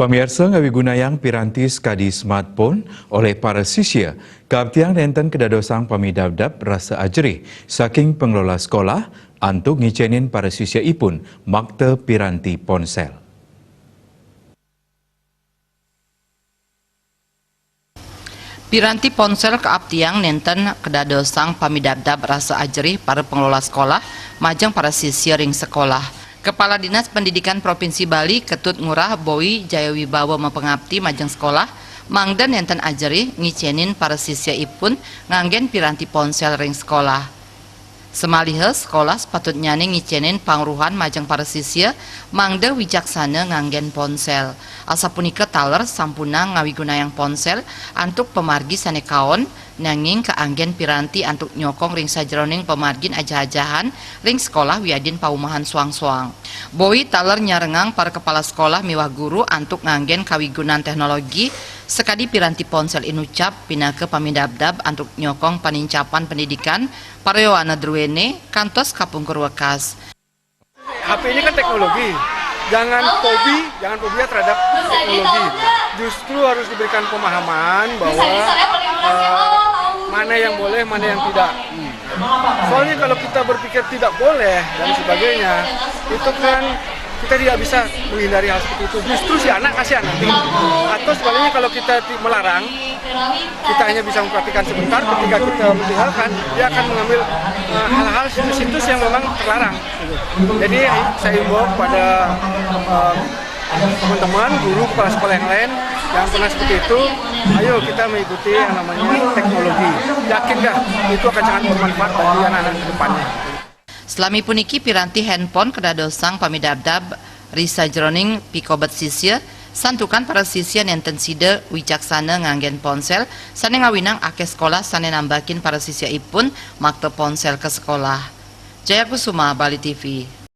Pemirsa ngawigunayang piranti skadi smartphone oleh para siswa kaptiang nenten kedadosang pamidabdab rasa ajri saking pengelola sekolah untuk ngicenin para siswa ipun makte piranti ponsel. Piranti ponsel keaptiang nenten kedadosang pamidabdab rasa ajri para pengelola sekolah majang para siswa ring sekolah. Kepala Dinas Pendidikan Provinsi Bali Ketut Ngurah Boy Jayawibawa mempengabdi majang sekolah mangdan nenten ajri ngicenin para siswa ipun nganggen piranti ponsel ring sekolah. Semaliheus sekolah sepatutnya ngicenin pangruhan majang para siswa mangda wijaksana nganggen ponsel. Asa punika taler sampuna ngawigunayang ponsel antuk pemargi sanekaon nanging keanggen piranti antuk nyokong ring sajroning pemargin aja-ajahan ring sekolah wiadin paumahan suang-suang. Boy taler nyarengang para kepala sekolah miwah guru antuk nganggen kawigunan teknologi sekadi piranti ponsel inucap pinake pamidabdab antuk nyokong panincapan pendidikan parewana druene kantos kapungkur wekas. HP ini kan teknologi, jangan fobia terhadap teknologi. Justru harus diberikan pemahaman bahwa mana yang boleh, mana yang tidak. Soalnya kalau kita berpikir tidak boleh dan sebagainya, itu kan kita tidak bisa menghindari hal seperti itu. Justru si anak kasihan nanti. Atau sebaliknya kalau kita melarang, kita hanya bisa memperhatikan sebentar. Ketika kita meninggalkan, dia akan mengambil hal-hal situs-situs yang memang terlarang. Jadi saya himbau kepada teman-teman, guru, kepala sekolah yang lain yang pernah seperti itu, ayo kita mengikuti yang namanya teknologi. Yakin nggak itu akan sangat bermanfaat bagi anak-anak ke depannya. Selami puniki piranti handphone kedadosang pamidabdab risa jroning pikobet sisya santukan para sisya nenten sida wicaksana nganggen ponsel sane ngawinang ake sekolah sane nambakin para sisya ipun makte ponsel ke sekolah. Jaya Kusuma, Bali TV.